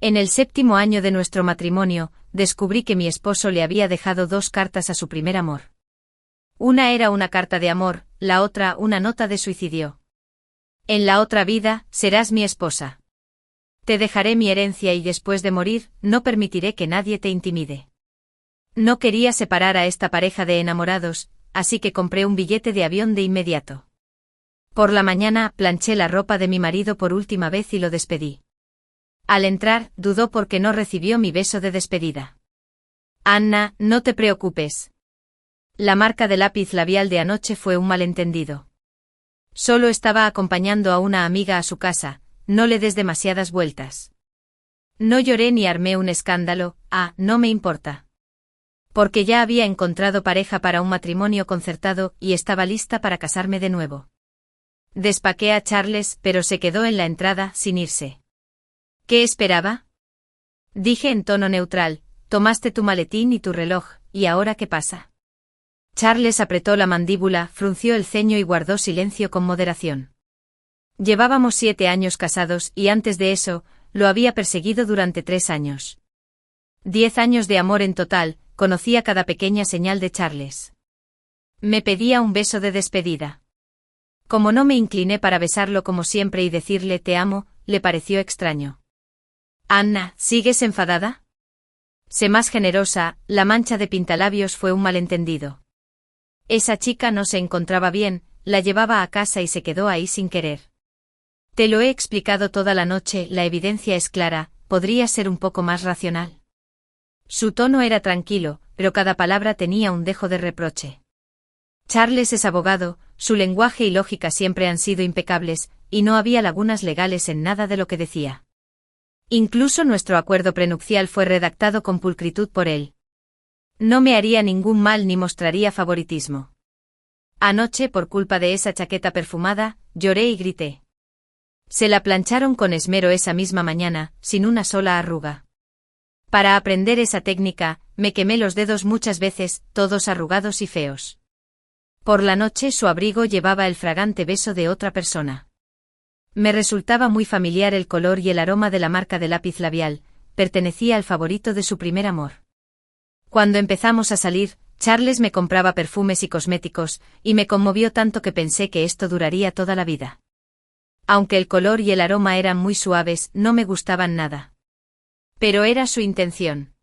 En el 7º año de nuestro matrimonio, descubrí que mi esposo le había dejado 2 cartas a su primer amor. Una era una carta de amor, la otra una nota de suicidio. En la otra vida, serás mi esposa. Te dejaré mi herencia y después de morir, no permitiré que nadie te intimide. No quería separar a esta pareja de enamorados, así que compré un billete de avión de inmediato. Por la mañana, planché la ropa de mi marido por última vez y lo despedí. Al entrar, dudó porque no recibió mi beso de despedida. Anna, no te preocupes. La marca de lápiz labial de anoche fue un malentendido. Solo estaba acompañando a una amiga a su casa, no le des demasiadas vueltas. No lloré ni armé un escándalo, no me importa. Porque ya había encontrado pareja para un matrimonio concertado y estaba lista para casarme de nuevo. Despaqué a Charles, pero se quedó en la entrada, sin irse. ¿Qué esperaba? Dije en tono neutral, tomaste tu maletín y tu reloj, ¿y ahora qué pasa? Charles apretó la mandíbula, frunció el ceño y guardó silencio con moderación. Llevábamos 7 años casados y antes de eso, lo había perseguido durante 3 años. 10 años de amor en total, conocía cada pequeña señal de Charles. Me pedía un beso de despedida. Como no me incliné para besarlo como siempre y decirle te amo, le pareció extraño. Anna, ¿sigues enfadada? Sé más generosa, la mancha de pintalabios fue un malentendido. Esa chica no se encontraba bien, la llevaba a casa y se quedó ahí sin querer. Te lo he explicado toda la noche, la evidencia es clara, podría ser un poco más racional. Su tono era tranquilo, pero cada palabra tenía un dejo de reproche. Charles es abogado, su lenguaje y lógica siempre han sido impecables, y no había lagunas legales en nada de lo que decía. Incluso nuestro acuerdo prenupcial fue redactado con pulcritud por él. No me haría ningún mal ni mostraría favoritismo. Anoche, por culpa de esa chaqueta perfumada, lloré y grité. Se la plancharon con esmero esa misma mañana, sin una sola arruga. Para aprender esa técnica, me quemé los dedos muchas veces, todos arrugados y feos. Por la noche su abrigo llevaba el fragante beso de otra persona. Me resultaba muy familiar el color y el aroma de la marca de lápiz labial, pertenecía al favorito de su primer amor. Cuando empezamos a salir, Charles me compraba perfumes y cosméticos, y me conmovió tanto que pensé que esto duraría toda la vida. Aunque el color y el aroma eran muy suaves, no me gustaban nada. Pero era su intención.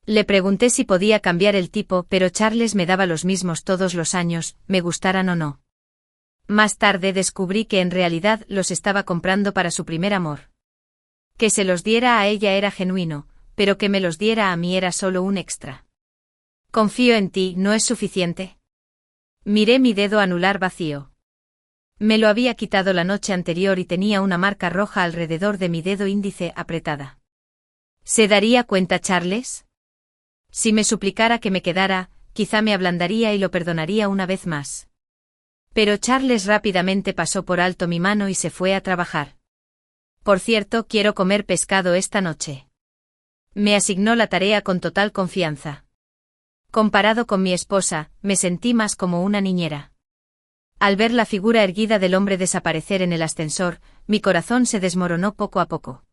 Le pregunté si podía cambiar el tipo, pero Charles me daba los mismos todos los años, me gustaran o no. Más tarde descubrí que en realidad los estaba comprando para su primer amor. Que se los diera a ella era genuino, pero que me los diera a mí era solo un extra. Confío en ti, ¿no es suficiente? Miré mi dedo anular vacío. Me lo había quitado la noche anterior y tenía una marca roja alrededor de mi dedo índice apretada. ¿Se daría cuenta Charles? Si me suplicara que me quedara, quizá me ablandaría y lo perdonaría una vez más. Pero Charles rápidamente pasó por alto mi mano y se fue a trabajar. Por cierto, quiero comer pescado esta noche. Me asignó la tarea con total confianza. Comparado con mi esposa, me sentí más como una niñera. Al ver la figura erguida del hombre desaparecer en el ascensor, mi corazón se desmoronó poco a poco.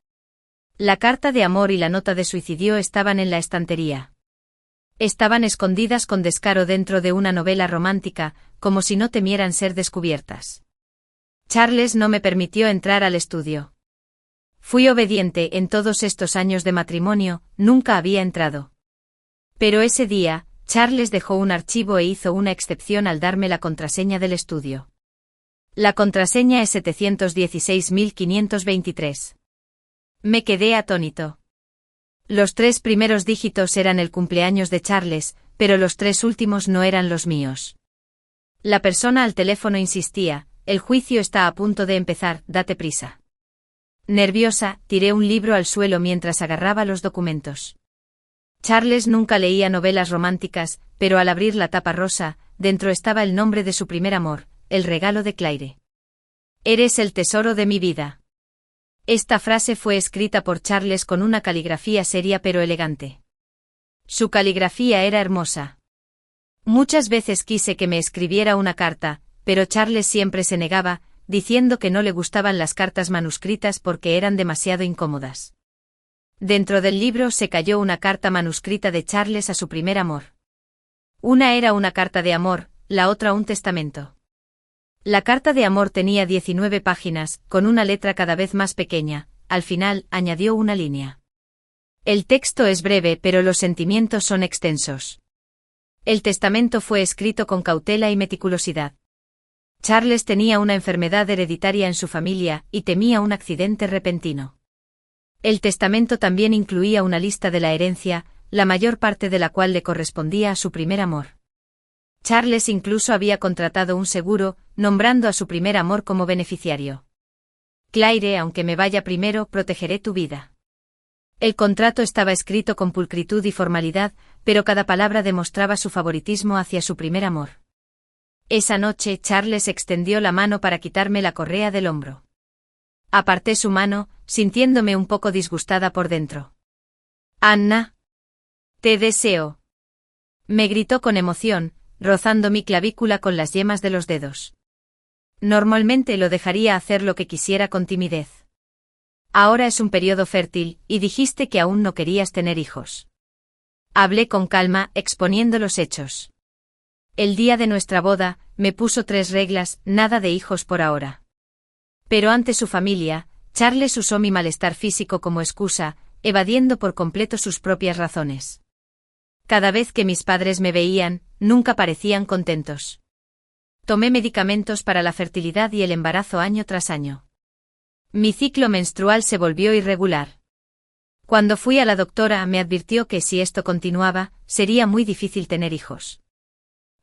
La carta de amor y la nota de suicidio estaban en la estantería. Estaban escondidas con descaro dentro de una novela romántica, como si no temieran ser descubiertas. Charles no me permitió entrar al estudio. Fui obediente en todos estos años de matrimonio, nunca había entrado. Pero ese día, Charles dejó un archivo e hizo una excepción al darme la contraseña del estudio. La contraseña es 716.523. Me quedé atónito. Los 3 primeros dígitos eran el cumpleaños de Charles, pero los 3 últimos no eran los míos. La persona al teléfono insistía, el juicio está a punto de empezar, date prisa. Nerviosa, tiré un libro al suelo mientras agarraba los documentos. Charles nunca leía novelas románticas, pero al abrir la tapa rosa, dentro estaba el nombre de su primer amor, el regalo de Claire. Eres el tesoro de mi vida. Esta frase fue escrita por Charles con una caligrafía seria pero elegante. Su caligrafía era hermosa. Muchas veces quise que me escribiera una carta, pero Charles siempre se negaba, diciendo que no le gustaban las cartas manuscritas porque eran demasiado incómodas. Dentro del libro se cayó una carta manuscrita de Charles a su primer amor. Una era una carta de amor, la otra un testamento. La carta de amor tenía 19 páginas, con una letra cada vez más pequeña. Al final, añadió una línea. El texto es breve, pero los sentimientos son extensos. El testamento fue escrito con cautela y meticulosidad. Charles tenía una enfermedad hereditaria en su familia, y temía un accidente repentino. El testamento también incluía una lista de la herencia, la mayor parte de la cual le correspondía a su primer amor. Charles incluso había contratado un seguro, nombrando a su primer amor como beneficiario. Claire, aunque me vaya primero, protegeré tu vida. El contrato estaba escrito con pulcritud y formalidad, pero cada palabra demostraba su favoritismo hacia su primer amor. Esa noche Charles extendió la mano para quitarme la correa del hombro. Aparté su mano, sintiéndome un poco disgustada por dentro. «Anna. Te deseo», me gritó con emoción, rozando mi clavícula con las yemas de los dedos. Normalmente lo dejaría hacer lo que quisiera con timidez. Ahora es un periodo fértil, y dijiste que aún no querías tener hijos. Hablé con calma, exponiendo los hechos. El día de nuestra boda, me puso 3 reglas: nada de hijos por ahora. Pero ante su familia, Charles usó mi malestar físico como excusa, evadiendo por completo sus propias razones. Cada vez que mis padres me veían, nunca parecían contentos. Tomé medicamentos para la fertilidad y el embarazo año tras año. Mi ciclo menstrual se volvió irregular. Cuando fui a la doctora me advirtió que si esto continuaba, sería muy difícil tener hijos.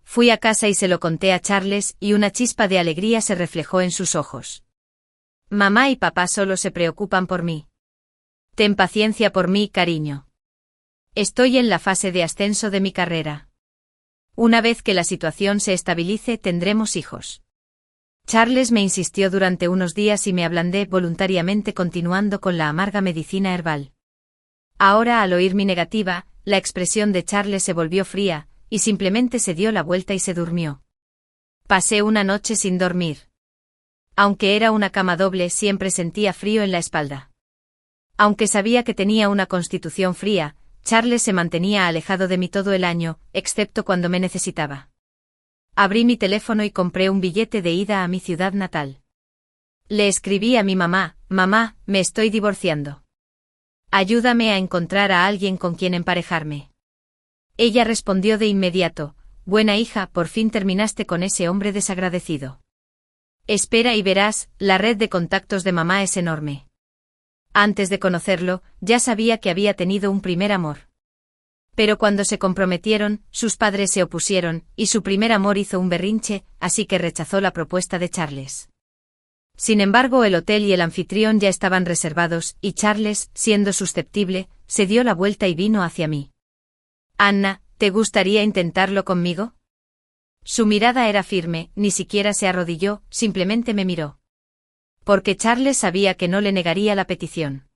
Fui a casa y se lo conté a Charles y una chispa de alegría se reflejó en sus ojos. Mamá y papá solo se preocupan por mí. Ten paciencia por mí, cariño. Estoy en la fase de ascenso de mi carrera. Una vez que la situación se estabilice tendremos hijos. Charles me insistió durante unos días y me ablandé voluntariamente continuando con la amarga medicina herbal. Ahora, al oír mi negativa, la expresión de Charles se volvió fría, y simplemente se dio la vuelta y se durmió. Pasé una noche sin dormir. Aunque era una cama doble, siempre sentía frío en la espalda. Aunque sabía que tenía una constitución fría, Charles se mantenía alejado de mí todo el año, excepto cuando me necesitaba. Abrí mi teléfono y compré un billete de ida a mi ciudad natal. Le escribí a mi mamá: «Mamá, me estoy divorciando. Ayúdame a encontrar a alguien con quien emparejarme». Ella respondió de inmediato: «Buena hija, por fin terminaste con ese hombre desagradecido. Espera y verás, la red de contactos de mamá es enorme». Antes de conocerlo, ya sabía que había tenido un primer amor. Pero cuando se comprometieron, sus padres se opusieron, y su primer amor hizo un berrinche, así que rechazó la propuesta de Charles. Sin embargo, el hotel y el anfitrión ya estaban reservados, y Charles, siendo susceptible, se dio la vuelta y vino hacia mí. «Anna, ¿te gustaría intentarlo conmigo?». Su mirada era firme, ni siquiera se arrodilló, simplemente me miró. Porque Charles sabía que no le negaría la petición.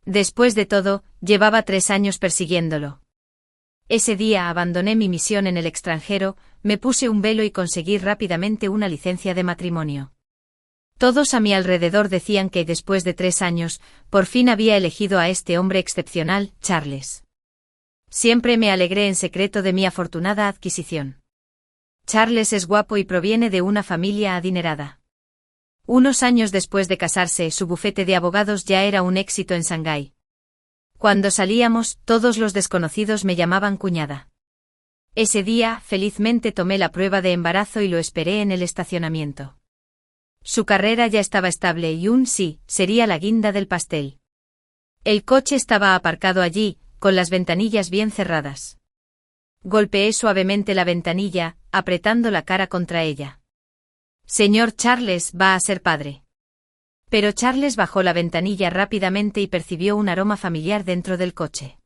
Después de todo, llevaba 3 años persiguiéndolo. Ese día abandoné mi misión en el extranjero, me puse un velo y conseguí rápidamente una licencia de matrimonio. Todos a mi alrededor decían que después de 3 años, por fin había elegido a este hombre excepcional, Charles. Siempre me alegré en secreto de mi afortunada adquisición. Charles es guapo y proviene de una familia adinerada. Unos años después de casarse, su bufete de abogados ya era un éxito en Shanghái. Cuando salíamos, todos los desconocidos me llamaban cuñada. Ese día, felizmente tomé la prueba de embarazo y lo esperé en el estacionamiento. Su carrera ya estaba estable y un sí sería la guinda del pastel. El coche estaba aparcado allí, con las ventanillas bien cerradas. Golpeé suavemente la ventanilla, apretando la cara contra ella. «Señor Charles, va a ser padre». Pero Charles bajó la ventanilla rápidamente y percibió un aroma familiar dentro del coche.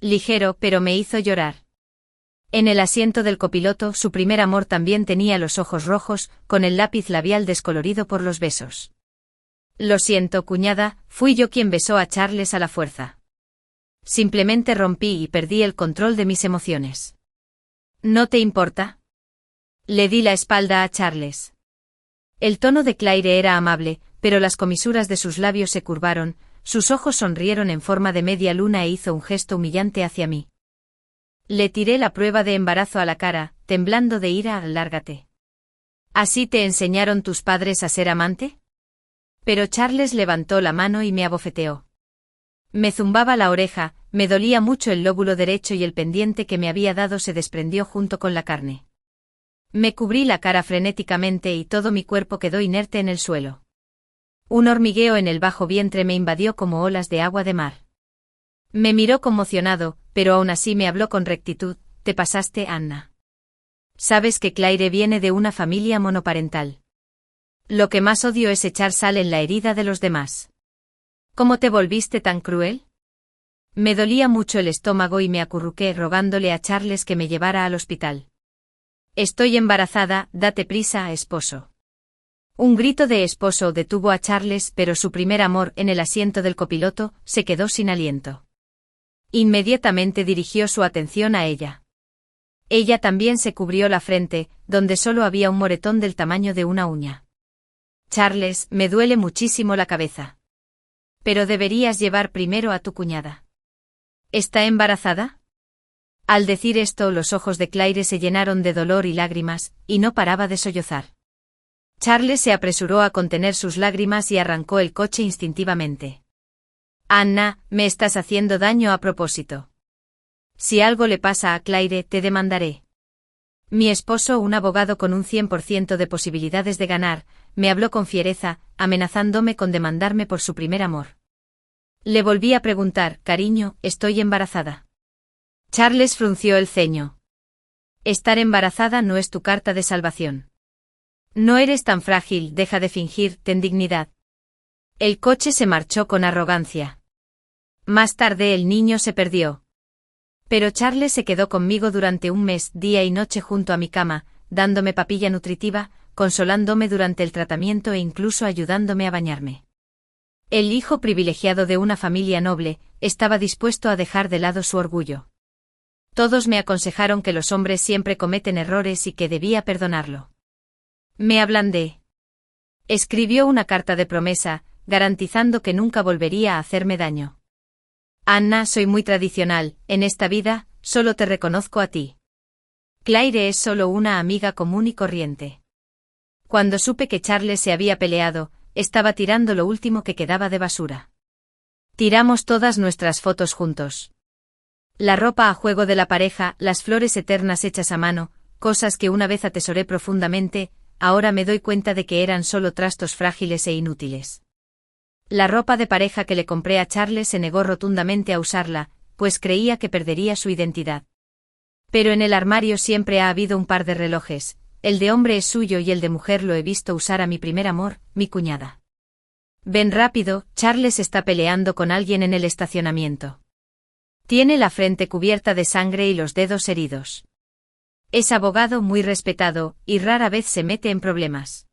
Ligero, pero me hizo llorar. En el asiento del copiloto, su primer amor también tenía los ojos rojos, con el lápiz labial descolorido por los besos. «Lo siento, cuñada, fui yo quien besó a Charles a la fuerza. Simplemente rompí y perdí el control de mis emociones». «¿No te importa?». Le di la espalda a Charles. El tono de Claire era amable, pero las comisuras de sus labios se curvaron, sus ojos sonrieron en forma de media luna e hizo un gesto humillante hacia mí. Le tiré la prueba de embarazo a la cara, temblando de ira. Lárgate. ¿Así te enseñaron tus padres a ser amante? Pero Charles levantó la mano y me abofeteó. Me zumbaba la oreja, me dolía mucho el lóbulo derecho y el pendiente que me había dado se desprendió junto con la carne. Me cubrí la cara frenéticamente y todo mi cuerpo quedó inerte en el suelo. Un hormigueo en el bajo vientre me invadió como olas de agua de mar. Me miró conmocionado, pero aún así me habló con rectitud. Te pasaste, Anna. Sabes que Claire viene de una familia monoparental. Lo que más odio es echar sal en la herida de los demás. ¿Cómo te volviste tan cruel? Me dolía mucho el estómago y me acurruqué rogándole a Charles que me llevara al hospital. Estoy embarazada, date prisa, esposo. Un grito de esposo detuvo a Charles, pero su primer amor en el asiento del copiloto se quedó sin aliento. Inmediatamente dirigió su atención a ella. Ella también se cubrió la frente, donde solo había un moretón del tamaño de una uña. Charles, me duele muchísimo la cabeza. Pero deberías llevar primero a tu cuñada. ¿Está embarazada? Al decir esto, los ojos de Claire se llenaron de dolor y lágrimas, y no paraba de sollozar. Charles se apresuró a contener sus lágrimas y arrancó el coche instintivamente. Anna, me estás haciendo daño a propósito. Si algo le pasa a Claire, te demandaré. Mi esposo, un abogado con un 100% de posibilidades de ganar, me habló con fiereza, amenazándome con demandarme por su primer amor. Le volví a preguntar, cariño, ¿estoy embarazada? Charles frunció el ceño. Estar embarazada no es tu carta de salvación. No eres tan frágil, deja de fingir, ten dignidad. El coche se marchó con arrogancia. Más tarde el niño se perdió. Pero Charles se quedó conmigo durante un mes, día y noche junto a mi cama, dándome papilla nutritiva, consolándome durante el tratamiento e incluso ayudándome a bañarme. El hijo privilegiado de una familia noble, estaba dispuesto a dejar de lado su orgullo. Todos me aconsejaron que los hombres siempre cometen errores y que debía perdonarlo. Me ablandé. Escribió una carta de promesa, garantizando que nunca volvería a hacerme daño. Anna, soy muy tradicional, en esta vida, solo te reconozco a ti. Claire es solo una amiga común y corriente. Cuando supe que Charles se había peleado, estaba tirando lo último que quedaba de basura. Tiramos todas nuestras fotos juntos. La ropa a juego de la pareja, las flores eternas hechas a mano, cosas que una vez atesoré profundamente, ahora me doy cuenta de que eran solo trastos frágiles e inútiles. La ropa de pareja que le compré a Charles se negó rotundamente a usarla, pues creía que perdería su identidad. Pero en el armario siempre ha habido un par de relojes, el de hombre es suyo y el de mujer lo he visto usar a mi primer amor, mi cuñada. Ven rápido, Charles está peleando con alguien en el estacionamiento. Tiene la frente cubierta de sangre y los dedos heridos. Es abogado muy respetado, y rara vez se mete en problemas.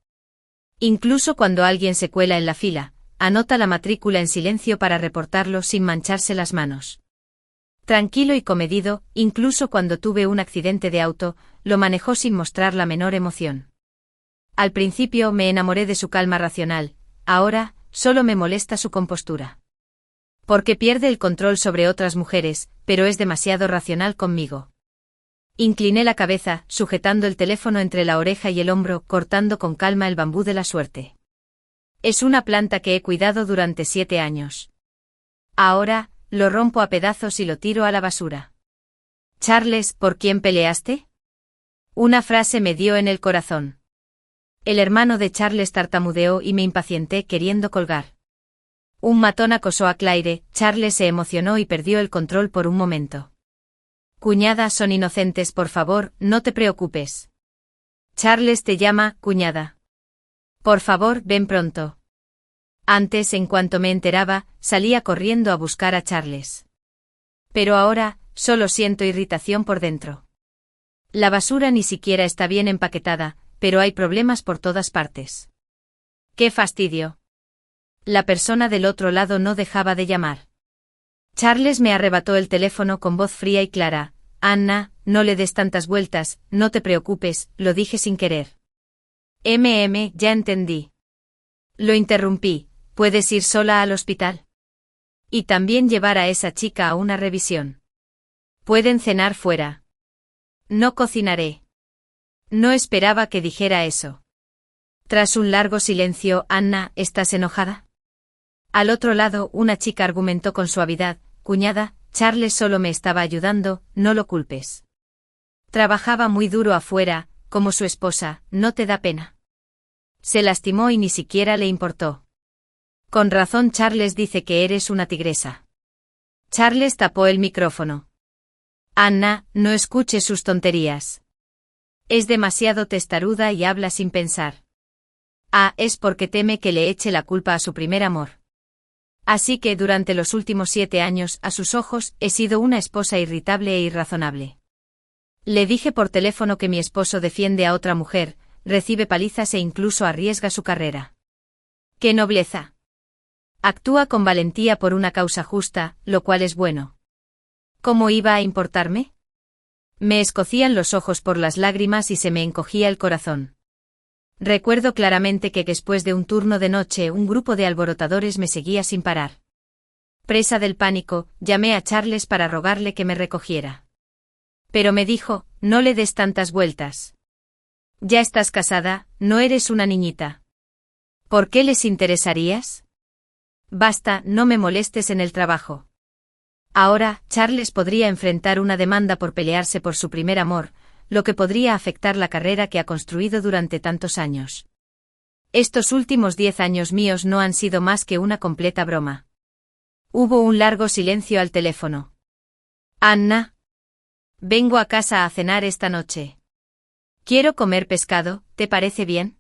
Incluso cuando alguien se cuela en la fila, anota la matrícula en silencio para reportarlo sin mancharse las manos. Tranquilo y comedido, incluso cuando tuve un accidente de auto, lo manejó sin mostrar la menor emoción. Al principio me enamoré de su calma racional, ahora, solo me molesta su compostura. Porque pierde el control sobre otras mujeres, pero es demasiado racional conmigo. Incliné la cabeza, sujetando el teléfono entre la oreja y el hombro, cortando con calma el bambú de la suerte. Es una planta que he cuidado durante 7 años. Ahora, lo rompo a pedazos y lo tiro a la basura. Charles, ¿por quién peleaste? Una frase me dio en el corazón. El hermano de Charles tartamudeó y me impacienté queriendo colgar. Un matón acosó a Claire, Charles se emocionó y perdió el control por un momento. Cuñada, son inocentes, por favor, no te preocupes. Charles te llama, cuñada. Por favor, ven pronto. Antes, en cuanto me enteraba, salía corriendo a buscar a Charles. Pero ahora, solo siento irritación por dentro. La basura ni siquiera está bien empaquetada, pero hay problemas por todas partes. ¡Qué fastidio! La persona del otro lado no dejaba de llamar. Charles me arrebató el teléfono con voz fría y clara. Anna, no le des tantas vueltas, no te preocupes, lo dije sin querer. Ya entendí. Lo interrumpí, ¿puedes ir sola al hospital? Y también llevar a esa chica a una revisión. Pueden cenar fuera. No cocinaré. No esperaba que dijera eso. Tras un largo silencio, Anna, ¿estás enojada? Al otro lado, una chica argumentó con suavidad, cuñada, Charles solo me estaba ayudando, no lo culpes. Trabajaba muy duro afuera, como su esposa, ¿no te da pena? Se lastimó y ni siquiera le importó. Con razón Charles dice que eres una tigresa. Charles tapó el micrófono. Anna, no escuche sus tonterías. Es demasiado testaruda y habla sin pensar. Ah, es porque teme que le eche la culpa a su primer amor. Así que durante los últimos 7 años, a sus ojos, he sido una esposa irritable e irrazonable. Le dije por teléfono que mi esposo defiende a otra mujer, recibe palizas e incluso arriesga su carrera. ¡Qué nobleza! Actúa con valentía por una causa justa, lo cual es bueno. ¿Cómo iba a importarme? Me escocían los ojos por las lágrimas y se me encogía el corazón. Recuerdo claramente que después de un turno de noche un grupo de alborotadores me seguía sin parar. Presa del pánico, llamé a Charles para rogarle que me recogiera. Pero me dijo, no le des tantas vueltas. Ya estás casada, no eres una niñita. ¿Por qué les interesarías? Basta, no me molestes en el trabajo. Ahora, Charles podría enfrentar una demanda por pelearse por su primer amor, lo que podría afectar la carrera que ha construido durante tantos años. Estos últimos 10 años míos no han sido más que una completa broma. Hubo un largo silencio al teléfono. Anna. Vengo a casa a cenar esta noche. Quiero comer pescado, ¿te parece bien?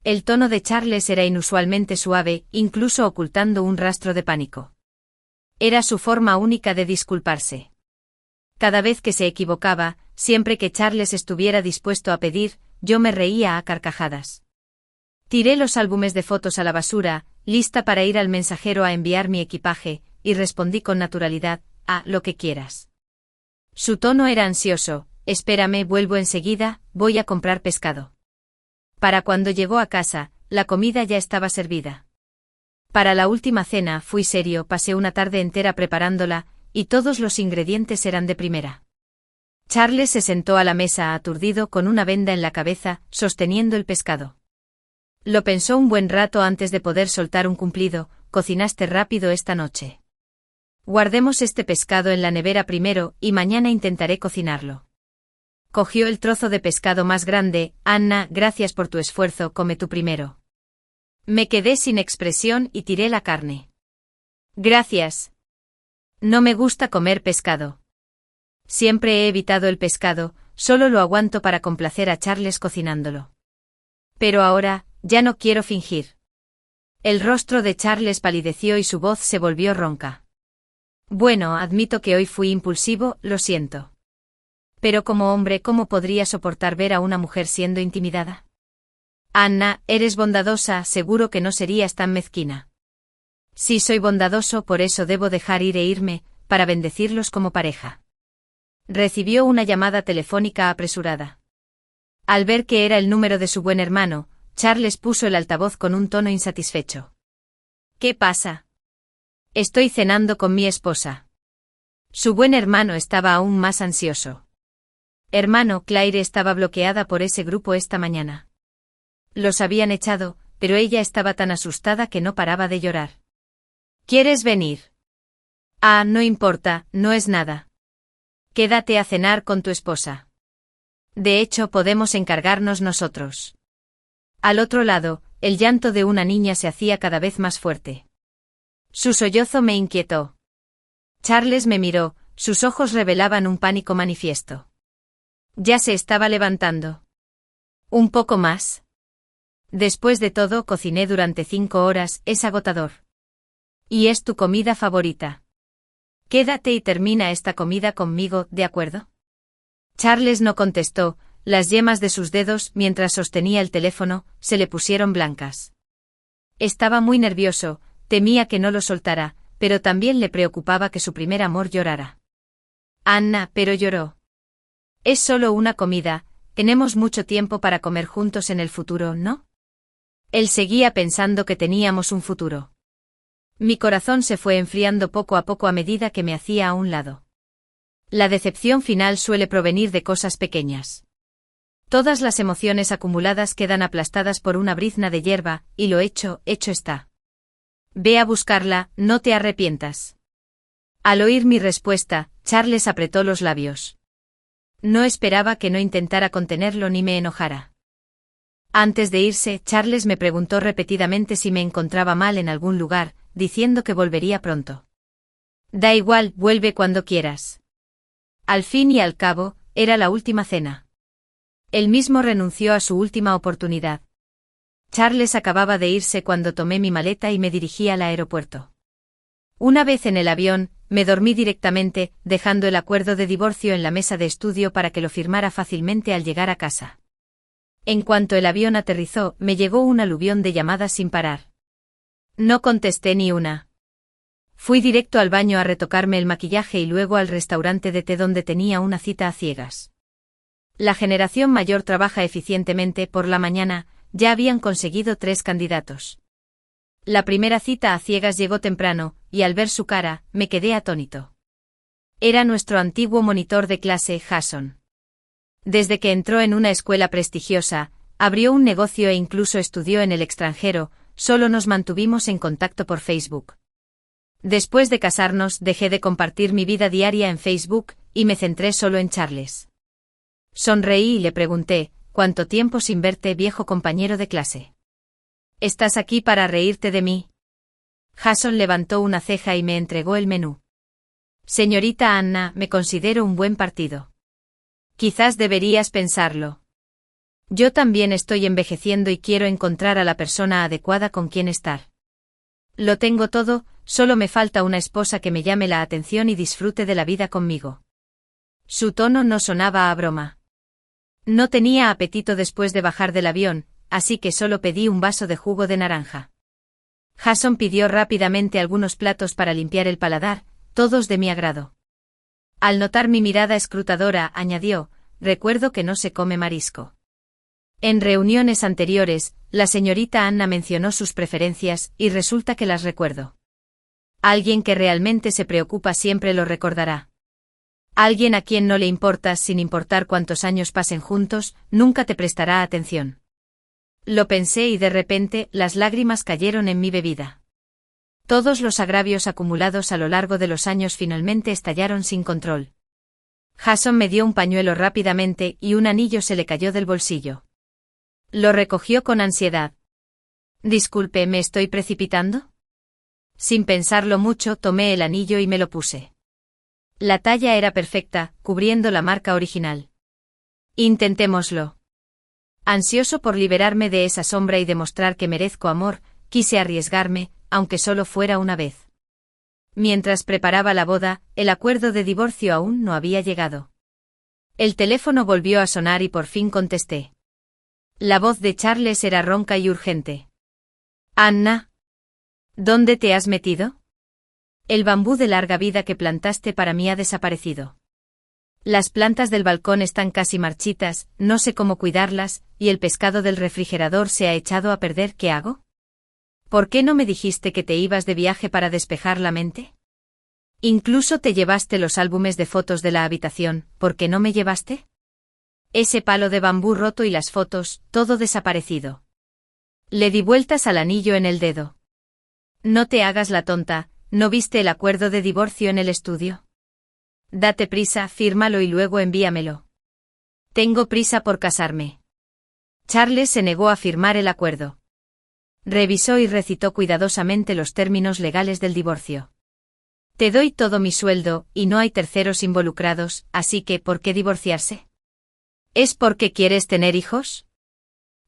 El tono de Charles era inusualmente suave, incluso ocultando un rastro de pánico. Era su forma única de disculparse. Cada vez que se equivocaba, siempre que Charles estuviera dispuesto a pedir, yo me reía a carcajadas. Tiré los álbumes de fotos a la basura, lista para ir al mensajero a enviar mi equipaje, y respondí con naturalidad, lo que quieras. Su tono era ansioso, espérame, vuelvo enseguida, voy a comprar pescado. Para cuando llegó a casa, la comida ya estaba servida. Para la última cena fui serio, pasé una tarde entera preparándola, y todos los ingredientes eran de primera. Charles se sentó a la mesa aturdido con una venda en la cabeza, sosteniendo el pescado. Lo pensó un buen rato antes de poder soltar un cumplido, cocinaste rápido esta noche. Guardemos este pescado en la nevera primero, y mañana intentaré cocinarlo. Cogió el trozo de pescado más grande, Anna, gracias por tu esfuerzo, come tú primero. Me quedé sin expresión y tiré la carne. Gracias. No me gusta comer pescado. Siempre he evitado el pescado, solo lo aguanto para complacer a Charles cocinándolo. Pero ahora, ya no quiero fingir. El rostro de Charles palideció y su voz se volvió ronca. Bueno, admito que hoy fui impulsivo, lo siento. Pero como hombre, ¿cómo podría soportar ver a una mujer siendo intimidada? Anna, eres bondadosa, seguro que no serías tan mezquina. Sí, soy bondadoso, por eso debo dejar ir e irme, para bendecirlos como pareja. Recibió una llamada telefónica apresurada. Al ver que era el número de su buen hermano, Charles puso el altavoz con un tono insatisfecho. ¿Qué pasa? Estoy cenando con mi esposa. Su buen hermano estaba aún más ansioso. Hermano, Claire estaba bloqueada por ese grupo esta mañana. Los habían echado, pero ella estaba tan asustada que no paraba de llorar. ¿Quieres venir? No importa, no es nada. Quédate a cenar con tu esposa. De hecho, podemos encargarnos nosotros. Al otro lado, el llanto de una niña se hacía cada vez más fuerte. Su sollozo me inquietó. Charles me miró, sus ojos revelaban un pánico manifiesto. Ya se estaba levantando. ¿Un poco más? Después de todo, cociné durante 5 horas, es agotador. ¿Y es tu comida favorita? Quédate y termina esta comida conmigo, ¿de acuerdo? Charles no contestó, las yemas de sus dedos, mientras sostenía el teléfono, se le pusieron blancas. Estaba muy nervioso, temía que no lo soltara, pero también le preocupaba que su primer amor llorara. Anna, pero lloró. Es solo una comida, tenemos mucho tiempo para comer juntos en el futuro, ¿no? Él seguía pensando que teníamos un futuro. Mi corazón se fue enfriando poco a poco a medida que me hacía a un lado. La decepción final suele provenir de cosas pequeñas. Todas las emociones acumuladas quedan aplastadas por una brizna de hierba, y lo hecho, hecho está. Ve a buscarla, no te arrepientas. Al oír mi respuesta, Charles apretó los labios. No esperaba que no intentara contenerlo ni me enojara. Antes de irse, Charles me preguntó repetidamente si me encontraba mal en algún lugar, diciendo que volvería pronto. Da igual, vuelve cuando quieras. Al fin y al cabo, era la última cena. Él mismo renunció a su última oportunidad. Charles acababa de irse cuando tomé mi maleta y me dirigí al aeropuerto. Una vez en el avión, me dormí directamente, dejando el acuerdo de divorcio en la mesa de estudio para que lo firmara fácilmente al llegar a casa. En cuanto el avión aterrizó, me llegó un aluvión de llamadas sin parar. No contesté ni una. Fui directo al baño a retocarme el maquillaje y luego al restaurante de té donde tenía una cita a ciegas. La generación mayor trabaja eficientemente. Por la mañana, ya habían conseguido 3 candidatos. La primera cita a ciegas llegó temprano, y al ver su cara, me quedé atónito. Era nuestro antiguo monitor de clase, Jason. Desde que entró en una escuela prestigiosa, abrió un negocio e incluso estudió en el extranjero, solo nos mantuvimos en contacto por Facebook. Después de casarnos, dejé de compartir mi vida diaria en Facebook, y me centré solo en Charles. Sonreí y le pregunté, ¿cuánto tiempo sin verte, viejo compañero de clase? ¿Estás aquí para reírte de mí? Jason levantó una ceja y me entregó el menú. Señorita Anna, me considero un buen partido. Quizás deberías pensarlo. Yo también estoy envejeciendo y quiero encontrar a la persona adecuada con quien estar. Lo tengo todo, solo me falta una esposa que me llame la atención y disfrute de la vida conmigo. Su tono no sonaba a broma. No tenía apetito después de bajar del avión, así que solo pedí un vaso de jugo de naranja. Jason pidió rápidamente algunos platos para limpiar el paladar, todos de mi agrado. Al notar mi mirada escrutadora, añadió, recuerdo que no se come marisco. En reuniones anteriores, la señorita Anna mencionó sus preferencias, y resulta que las recuerdo. Alguien que realmente se preocupa siempre lo recordará. Alguien a quien no le importas sin importar cuántos años pasen juntos, nunca te prestará atención. Lo pensé y de repente, las lágrimas cayeron en mi bebida. Todos los agravios acumulados a lo largo de los años finalmente estallaron sin control. Jason me dio un pañuelo rápidamente y un anillo se le cayó del bolsillo. Lo recogió con ansiedad. Disculpe, ¿me estoy precipitando? Sin pensarlo mucho, tomé el anillo y me lo puse. La talla era perfecta, cubriendo la marca original. Intentémoslo. Ansioso por liberarme de esa sombra y demostrar que merezco amor, quise arriesgarme, aunque solo fuera una vez. Mientras preparaba la boda, el acuerdo de divorcio aún no había llegado. El teléfono volvió a sonar y por fin contesté. La voz de Charles era ronca y urgente. Anna. ¿Dónde te has metido? El bambú de larga vida que plantaste para mí ha desaparecido. Las plantas del balcón están casi marchitas, no sé cómo cuidarlas, y el pescado del refrigerador se ha echado a perder. ¿Qué hago? ¿Por qué no me dijiste que te ibas de viaje para despejar la mente? Incluso te llevaste los álbumes de fotos de la habitación, ¿por qué no me llevaste? Ese palo de bambú roto y las fotos, todo desaparecido. Le di vueltas al anillo en el dedo. No te hagas la tonta, ¿no viste el acuerdo de divorcio en el estudio? Date prisa, fírmalo y luego envíamelo. Tengo prisa por casarme. Charles se negó a firmar el acuerdo. Revisó y recitó cuidadosamente los términos legales del divorcio. Te doy todo mi sueldo, y no hay terceros involucrados, así que ¿por qué divorciarse? ¿Es porque quieres tener hijos?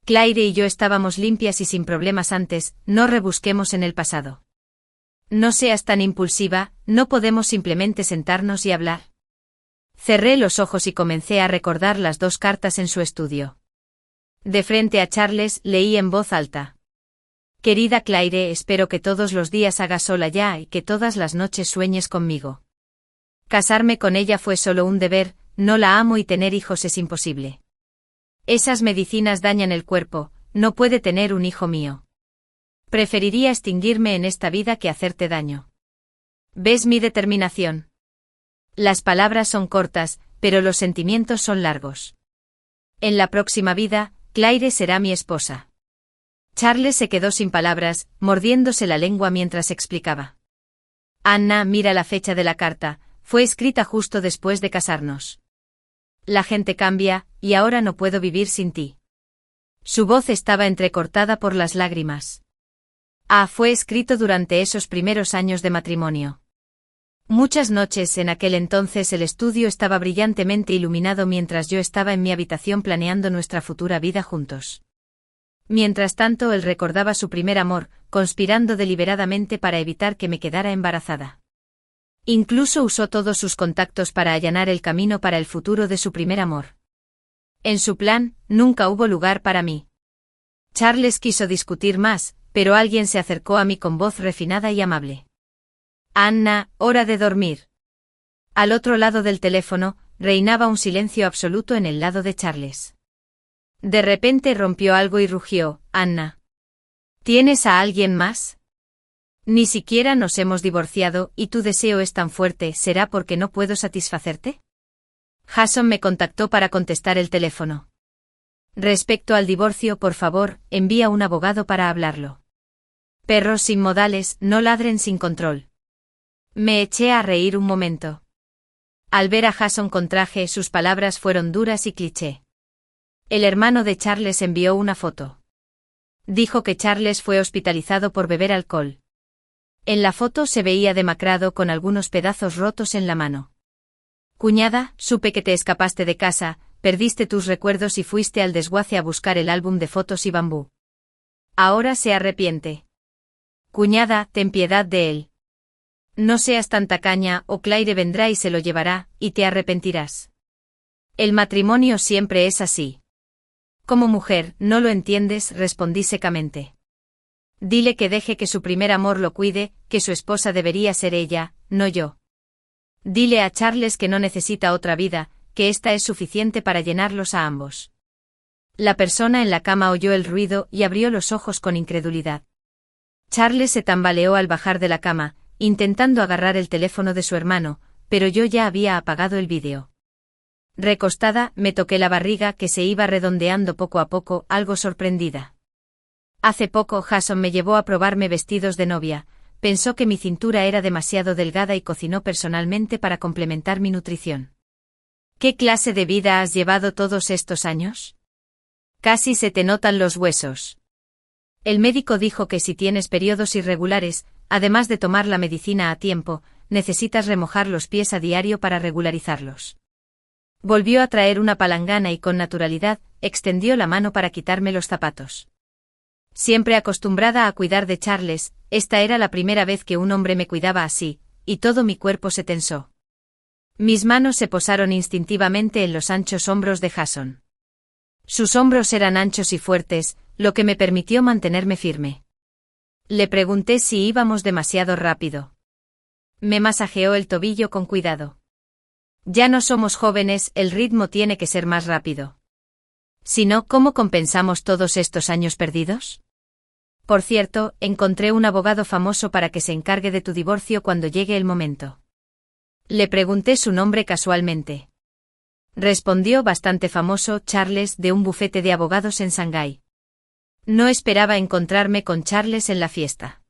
Claire y yo estábamos limpias y sin problemas antes, no rebusquemos en el pasado. No seas tan impulsiva, no podemos simplemente sentarnos y hablar. Cerré los ojos y comencé a recordar las 2 cartas en su estudio. De frente a Charles, leí en voz alta. Querida Claire, espero que todos los días hagas sola ya y que todas las noches sueñes conmigo. Casarme con ella fue solo un deber, no la amo y tener hijos es imposible. Esas medicinas dañan el cuerpo, no puede tener un hijo mío. Preferiría extinguirme en esta vida que hacerte daño. ¿Ves mi determinación? Las palabras son cortas, pero los sentimientos son largos. En la próxima vida, Claire será mi esposa. Charles se quedó sin palabras, mordiéndose la lengua mientras explicaba. Anna, mira la fecha de la carta, fue escrita justo después de casarnos. La gente cambia, y ahora no puedo vivir sin ti. Su voz estaba entrecortada por las lágrimas. Fue escrito durante esos primeros años de matrimonio. Muchas noches en aquel entonces el estudio estaba brillantemente iluminado mientras yo estaba en mi habitación planeando nuestra futura vida juntos. Mientras tanto él recordaba su primer amor, conspirando deliberadamente para evitar que me quedara embarazada. Incluso usó todos sus contactos para allanar el camino para el futuro de su primer amor. En su plan, nunca hubo lugar para mí. Charles quiso discutir más, pero alguien se acercó a mí con voz refinada y amable. Anna, hora de dormir. Al otro lado del teléfono, reinaba un silencio absoluto en el lado de Charles. De repente rompió algo y rugió, Anna. ¿Tienes a alguien más? Ni siquiera nos hemos divorciado y tu deseo es tan fuerte, ¿será porque no puedo satisfacerte? Jason me contactó para contestar el teléfono. Respecto al divorcio, por favor, envía un abogado para hablarlo. Perros sin modales, no ladren sin control. Me eché a reír un momento. Al ver a Jason con traje, sus palabras fueron duras y cliché. El hermano de Charles envió una foto. Dijo que Charles fue hospitalizado por beber alcohol. En la foto se veía demacrado con algunos pedazos rotos en la mano. Cuñada, supe que te escapaste de casa, perdiste tus recuerdos y fuiste al desguace a buscar el álbum de fotos y bambú. Ahora se arrepiente. Cuñada, ten piedad de él. No seas tan tacaña o Claire vendrá y se lo llevará, y te arrepentirás. El matrimonio siempre es así. Como mujer, no lo entiendes, respondí secamente. Dile que deje que su primer amor lo cuide, que su esposa debería ser ella, no yo. Dile a Charles que no necesita otra vida, que esta es suficiente para llenarlos a ambos. La persona en la cama oyó el ruido y abrió los ojos con incredulidad. Charles se tambaleó al bajar de la cama, intentando agarrar el teléfono de su hermano, pero yo ya había apagado el vídeo. Recostada, me toqué la barriga que se iba redondeando poco a poco, algo sorprendida. Hace poco Jason me llevó a probarme vestidos de novia, pensó que mi cintura era demasiado delgada y cocinó personalmente para complementar mi nutrición. ¿Qué clase de vida has llevado todos estos años? Casi se te notan los huesos. El médico dijo que si tienes periodos irregulares, además de tomar la medicina a tiempo, necesitas remojar los pies a diario para regularizarlos. Volvió a traer una palangana y con naturalidad, extendió la mano para quitarme los zapatos. Siempre acostumbrada a cuidar de Charles, esta era la primera vez que un hombre me cuidaba así, y todo mi cuerpo se tensó. Mis manos se posaron instintivamente en los anchos hombros de Jason. Sus hombros eran anchos y fuertes, lo que me permitió mantenerme firme. Le pregunté si íbamos demasiado rápido. Me masajeó el tobillo con cuidado. Ya no somos jóvenes, el ritmo tiene que ser más rápido. Si no, ¿cómo compensamos todos estos años perdidos? Por cierto, encontré un abogado famoso para que se encargue de tu divorcio cuando llegue el momento. Le pregunté su nombre casualmente. Respondió bastante famoso, Charles, de un bufete de abogados en Shanghái. No esperaba encontrarme con Charles en la fiesta.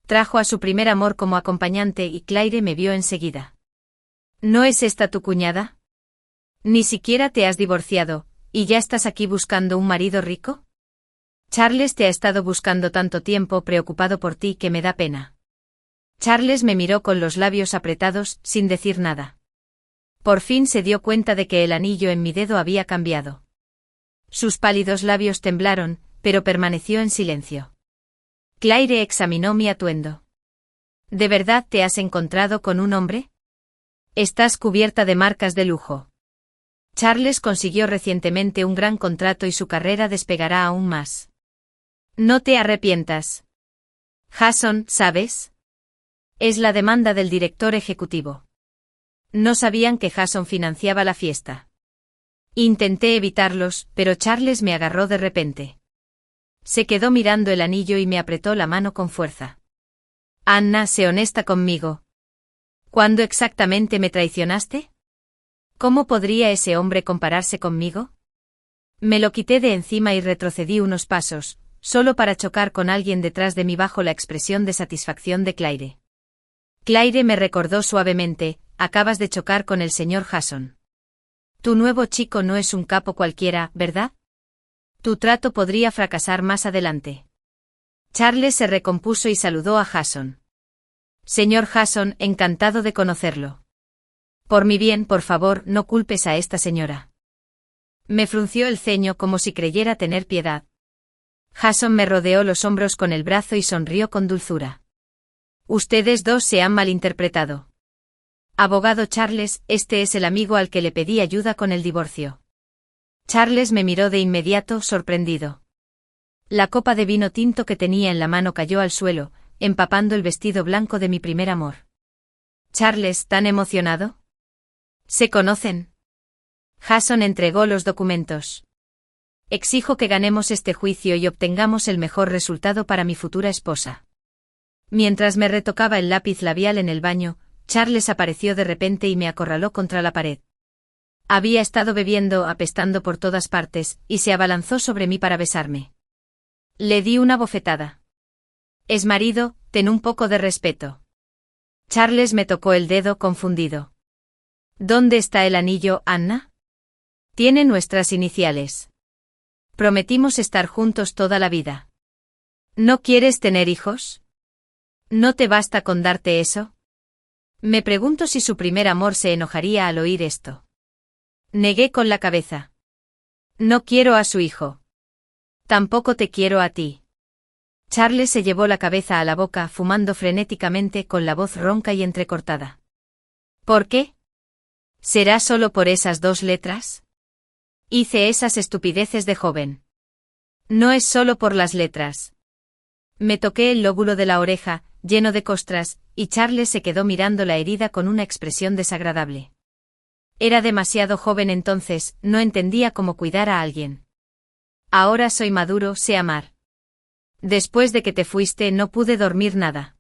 Trajo a su primer amor como acompañante y Claire me vio enseguida. ¿No es esta tu cuñada? Ni siquiera te has divorciado, ¿y ya estás aquí buscando un marido rico? Charles te ha estado buscando tanto tiempo preocupado por ti que me da pena. Charles me miró con los labios apretados, sin decir nada. Por fin se dio cuenta de que el anillo en mi dedo había cambiado. Sus pálidos labios temblaron, pero permaneció en silencio. Claire examinó mi atuendo. ¿De verdad te has encontrado con un hombre? Estás cubierta de marcas de lujo. Charles consiguió recientemente un gran contrato y su carrera despegará aún más. No te arrepientas. Jason, ¿sabes? Es la demanda del director ejecutivo. No sabían que Jason financiaba la fiesta. Intenté evitarlos, pero Charles me agarró de repente. Se quedó mirando el anillo y me apretó la mano con fuerza. Anna, sé honesta conmigo. ¿Cuándo exactamente me traicionaste? ¿Cómo podría ese hombre compararse conmigo? Me lo quité de encima y retrocedí unos pasos, solo para chocar con alguien detrás de mí bajo la expresión de satisfacción de Claire. Claire me recordó suavemente, acabas de chocar con el señor Jason. Tu nuevo chico no es un capo cualquiera, ¿verdad? Tu trato podría fracasar más adelante. Charles se recompuso y saludó a Jason. Señor Jason, encantado de conocerlo. Por mi bien, por favor, no culpes a esta señora. Me frunció el ceño como si creyera tener piedad. Jason me rodeó los hombros con el brazo y sonrió con dulzura. Ustedes dos se han malinterpretado. Abogado Charles, este es el amigo al que le pedí ayuda con el divorcio. Charles me miró de inmediato, sorprendido. La copa de vino tinto que tenía en la mano cayó al suelo, empapando el vestido blanco de mi primer amor. Charles, ¿tan emocionado? ¿Se conocen? Jason entregó los documentos. Exijo que ganemos este juicio y obtengamos el mejor resultado para mi futura esposa. Mientras me retocaba el lápiz labial en el baño, Charles apareció de repente y me acorraló contra la pared. Había estado bebiendo, apestando por todas partes, y se abalanzó sobre mí para besarme. Le di una bofetada. Es marido, ten un poco de respeto. Charles me tocó el dedo confundido. ¿Dónde está el anillo, Anna? Tiene nuestras iniciales. Prometimos estar juntos toda la vida. ¿No quieres tener hijos? ¿No te basta con darte eso? Me pregunto si su primer amor se enojaría al oír esto. Negué con la cabeza. No quiero a su hijo. Tampoco te quiero a ti. Charles se llevó la cabeza a la boca, fumando frenéticamente con la voz ronca y entrecortada. ¿Por qué? ¿Será solo por esas 2 letras? Hice esas estupideces de joven. No es solo por las letras. Me toqué el lóbulo de la oreja, lleno de costras, y Charles se quedó mirando la herida con una expresión desagradable. Era demasiado joven entonces, no entendía cómo cuidar a alguien. Ahora soy maduro, sé amar. Después de que te fuiste no pude dormir nada.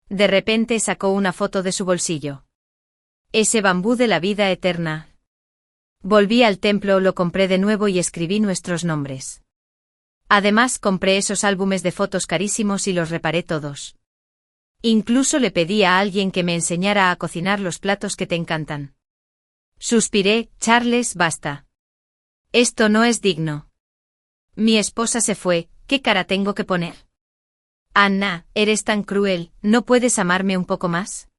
De repente sacó una foto de su bolsillo. Ese bambú de la vida eterna. Volví al templo, lo compré de nuevo y escribí nuestros nombres. Además compré esos álbumes de fotos carísimos y los reparé todos. Incluso le pedí a alguien que me enseñara a cocinar los platos que te encantan. Suspiré, Charles, basta. Esto no es digno. Mi esposa se fue, ¿qué cara tengo que poner? Anna, eres tan cruel, ¿no puedes amarme un poco más?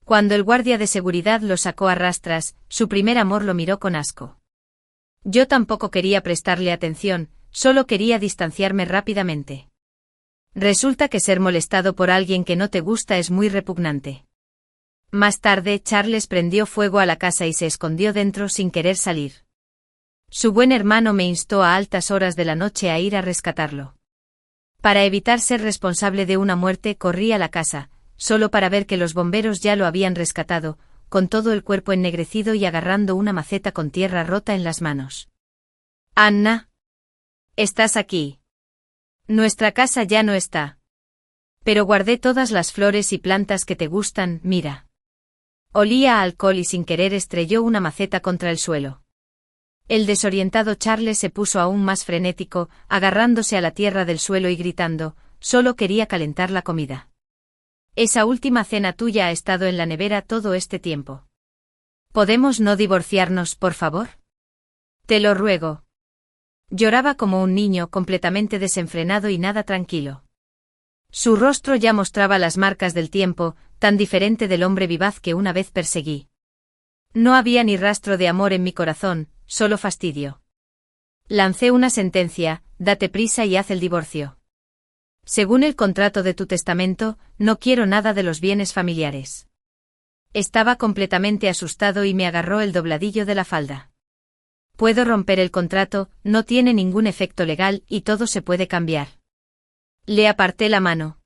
Cuando el guardia de seguridad lo sacó a rastras, su primer amor lo miró con asco. Yo tampoco quería prestarle atención, solo quería distanciarme rápidamente. Resulta que ser molestado por alguien que no te gusta es muy repugnante. Más tarde, Charles prendió fuego a la casa y se escondió dentro sin querer salir. Su buen hermano me instó a altas horas de la noche a ir a rescatarlo. Para evitar ser responsable de una muerte, corrí a la casa, solo para ver que los bomberos ya lo habían rescatado, con todo el cuerpo ennegrecido y agarrando una maceta con tierra rota en las manos. Anna. ¿Estás aquí? Nuestra casa ya no está. Pero guardé todas las flores y plantas que te gustan, mira. Olía a alcohol y sin querer estrelló una maceta contra el suelo. El desorientado Charles se puso aún más frenético, agarrándose a la tierra del suelo y gritando, solo quería calentar la comida. Esa última cena tuya ha estado en la nevera todo este tiempo. ¿Podemos no divorciarnos, por favor? Te lo ruego. Lloraba como un niño completamente desenfrenado y nada tranquilo. Su rostro ya mostraba las marcas del tiempo, tan diferente del hombre vivaz que una vez perseguí. No había ni rastro de amor en mi corazón, solo fastidio. Lancé una sentencia, date prisa y haz el divorcio. Según el contrato de tu testamento, no quiero nada de los bienes familiares. Estaba completamente asustado y me agarró el dobladillo de la falda. Puedo romper el contrato, no tiene ningún efecto legal y todo se puede cambiar. Le aparté la mano.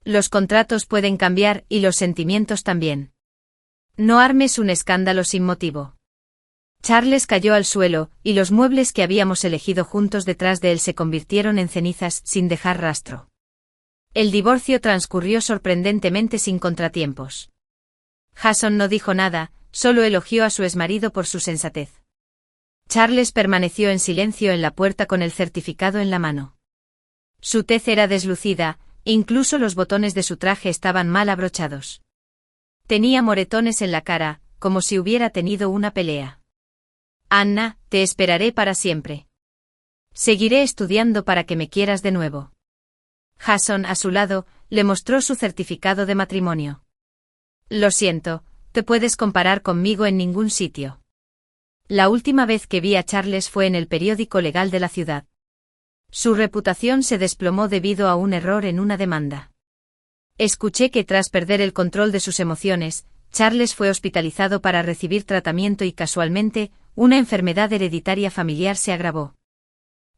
Los contratos pueden cambiar y los sentimientos también. No armes un escándalo sin motivo. Charles cayó al suelo, y los muebles que habíamos elegido juntos detrás de él se convirtieron en cenizas sin dejar rastro. El divorcio transcurrió sorprendentemente sin contratiempos. Jason no dijo nada, solo elogió a su exmarido por su sensatez. Charles permaneció en silencio en la puerta con el certificado en la mano. Su tez era deslucida, incluso los botones de su traje estaban mal abrochados. Tenía moretones en la cara, como si hubiera tenido una pelea. Anna, te esperaré para siempre. Seguiré estudiando para que me quieras de nuevo. Jason, a su lado, le mostró su certificado de matrimonio. Lo siento, te puedes comparar conmigo en ningún sitio. La última vez que vi a Charles fue en el periódico legal de la ciudad. Su reputación se desplomó debido a un error en una demanda. Escuché que tras perder el control de sus emociones, Charles fue hospitalizado para recibir tratamiento y casualmente, una enfermedad hereditaria familiar se agravó.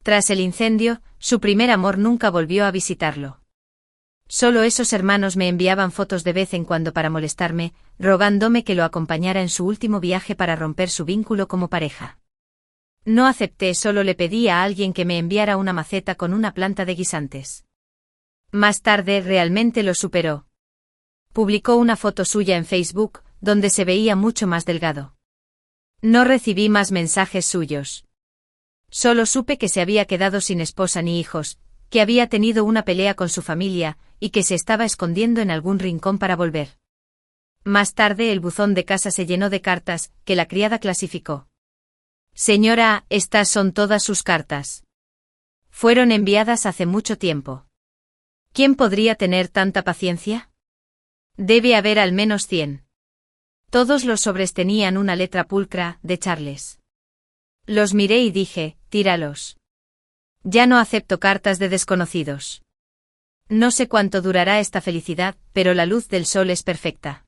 Tras el incendio, su primer amor nunca volvió a visitarlo. Solo esos hermanos me enviaban fotos de vez en cuando para molestarme, rogándome que lo acompañara en su último viaje para romper su vínculo como pareja. No acepté, solo le pedí a alguien que me enviara una maceta con una planta de guisantes. Más tarde realmente lo superó. Publicó una foto suya en Facebook, donde se veía mucho más delgado. No recibí más mensajes suyos. Solo supe que se había quedado sin esposa ni hijos, que había tenido una pelea con su familia, y que se estaba escondiendo en algún rincón para volver. Más tarde el buzón de casa se llenó de cartas, que la criada clasificó. Señora, estas son todas sus cartas. Fueron enviadas hace mucho tiempo. ¿Quién podría tener tanta paciencia? Debe haber al menos 100. Todos los sobres tenían una letra pulcra, de Charles. Los miré y dije, tíralos. Ya no acepto cartas de desconocidos. No sé cuánto durará esta felicidad, pero la luz del sol es perfecta.